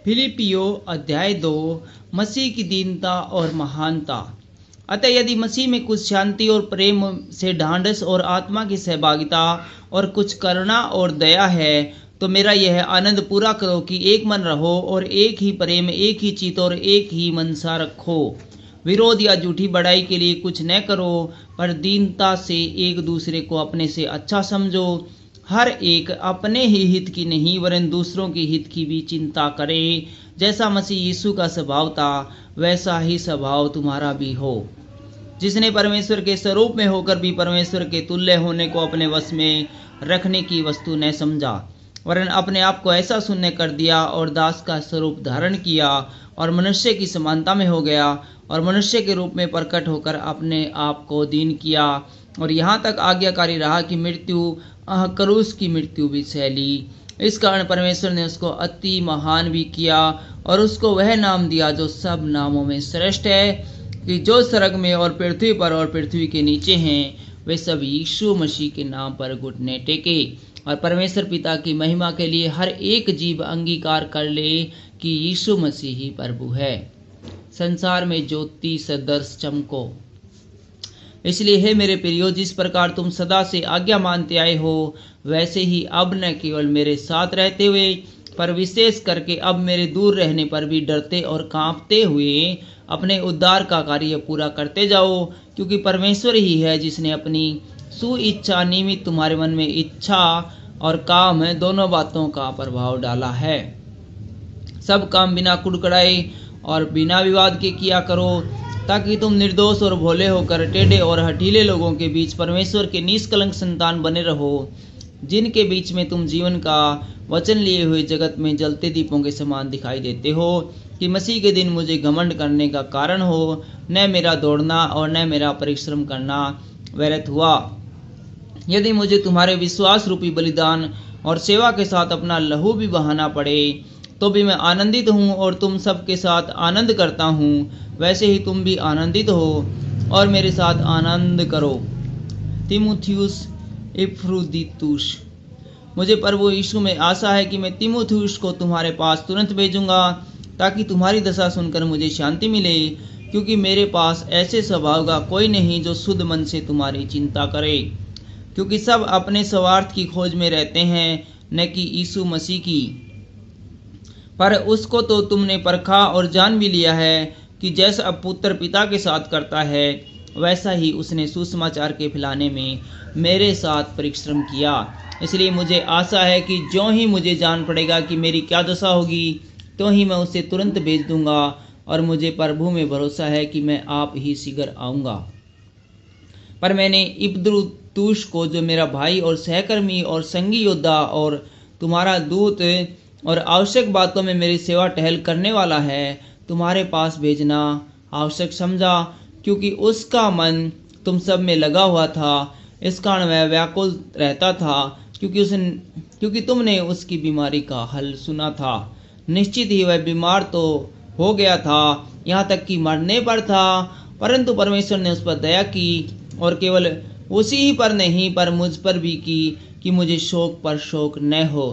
फिलिपियो अध्याय 2। मसीह की दीनता और महानता। अतः यदि मसीह में कुछ शांति और प्रेम से ढांढस और आत्मा की सहभागिता और कुछ करुणा और दया है, तो मेरा यह आनंद पूरा करो कि एक मन रहो और एक ही प्रेम, एक ही चित्त और एक ही मनसा रखो। विरोध या झूठी बड़ाई के लिए कुछ न करो, पर दीनता से एक दूसरे को अपने से अच्छा समझो। हर एक अपने ही हित की नहीं वरन दूसरों के हित की भी चिंता करे। जैसा मसीह यीशु का स्वभाव था, वैसा ही स्वभाव तुम्हारा भी हो, जिसने परमेश्वर के स्वरूप में होकर भी परमेश्वर के तुल्य होने को अपने वश में रखने की वस्तु न समझा, वरन अपने आप को ऐसा शून्य कर दिया और दास का स्वरूप धारण किया और मनुष्य की समानता में हो गया और मनुष्य के रूप में प्रकट होकर अपने आप को दीन किया और यहाँ तक आज्ञाकारी रहा कि मृत्यु, क्रूस की मृत्यु भी सह ली। इस कारण परमेश्वर ने उसको अति महान भी किया और उसको वह नाम दिया जो सब नामों में श्रेष्ठ है, कि जो स्वर्ग में और पृथ्वी पर और पृथ्वी के नीचे हैं, वे सब यीशु मसीह के नाम पर घुटने टेके और परमेश्वर पिता की महिमा के लिए हर एक जीव अंगीकार कर ले कि यीशु मसीह ही प्रभु है। संसार में ज्योति सदर्श चमको। इसलिए हे मेरे प्रियो, जिस प्रकार तुम सदा से आज्ञा मानते आए हो, वैसे ही अब न केवल मेरे साथ रहते हुए, पर विशेष करके अब मेरे दूर रहने पर भी डरते और कांपते हुए अपने उद्धार का कार्य पूरा करते जाओ, क्योंकि परमेश्वर ही है जिसने अपनी सुइच्छा निमित्त तुम्हारे मन में इच्छा और काम दोनों बातों का प्रभाव डाला है। सब काम बिना कुड़कुड़ाए और बिना विवाद के किया करो, ताकि तुम निर्दोष और भोले होकर टेढ़े और हठीले लोगों के बीच परमेश्वर के निष्कलंक संतान बने रहो, जिनके बीच में तुम जीवन का वचन लिए हुए जगत में जलते दीपों के समान दिखाई देते हो, कि मसीह के दिन मुझे घमंड करने का कारण हो। न मेरा दौड़ना और न मेरा परिश्रम करना व्यर्थ हुआ। यदि मुझे तुम्हारे विश्वास रूपी बलिदान और सेवा के साथ अपना लहू भी बहाना पड़े, तो भी मैं आनंदित हूँ और तुम सबके साथ आनंद करता हूँ। वैसे ही तुम भी आनंदित हो और मेरे साथ आनंद करो। तीमुथियुस इफ्रुदीतुस। मुझे प्रभु यीशु में आशा है कि मैं तीमुथियुस को तुम्हारे पास तुरंत भेजूंगा, ताकि तुम्हारी दशा सुनकर मुझे शांति मिले, क्योंकि मेरे पास ऐसे स्वभाव का कोई नहीं जो शुद्ध मन से तुम्हारी चिंता करे, क्योंकि सब अपने स्वार्थ की खोज में रहते हैं, न कि यीशु मसीह की। पर उसको तो तुमने परखा और जान भी लिया है कि जैसा पुत्र पिता के साथ करता है, वैसा ही उसने सुसमाचार के फैलाने में मेरे साथ परिश्रम किया। इसलिए मुझे आशा है कि ज्यों ही मुझे जान पड़ेगा कि मेरी क्या दशा होगी, तो ही मैं उसे तुरंत भेज दूंगा, और मुझे प्रभु में भरोसा है कि मैं आप ही शीघ्र आऊँगा। पर मैंने इपद्रुतुस को, जो मेरा भाई और सहकर्मी और संगी योद्धा और तुम्हारा दूत और आवश्यक बातों में मेरी सेवा टहल करने वाला है, तुम्हारे पास भेजना आवश्यक समझा, क्योंकि उसका मन तुम सब में लगा हुआ था। इस कारण वह व्याकुल रहता था, क्योंकि तुमने उसकी बीमारी का हल सुना था। निश्चित ही वह बीमार तो हो गया था, यहाँ तक कि मरने पर था, परंतु परमेश्वर ने उस पर दया की, और केवल उसी ही पर नहीं पर मुझ पर भी की, कि मुझे शोक पर शोक न हो।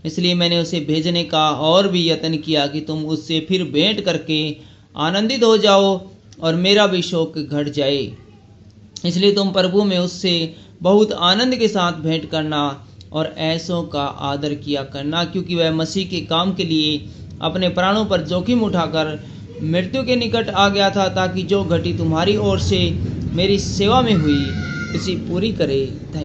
इसलिए मैंने उसे भेजने का और भी यत्न किया कि तुम उससे फिर भेंट करके आनंदित हो जाओ और मेरा भी शोक घट जाए। इसलिए तुम प्रभु में उससे बहुत आनंद के साथ भेंट करना और ऐसों का आदर किया करना, क्योंकि वह मसीह के काम के लिए अपने प्राणों पर जोखिम उठाकर मृत्यु के निकट आ गया था, ताकि जो घटी तुम्हारी ओर से मेरी सेवा में हुई, इसी पूरी करे।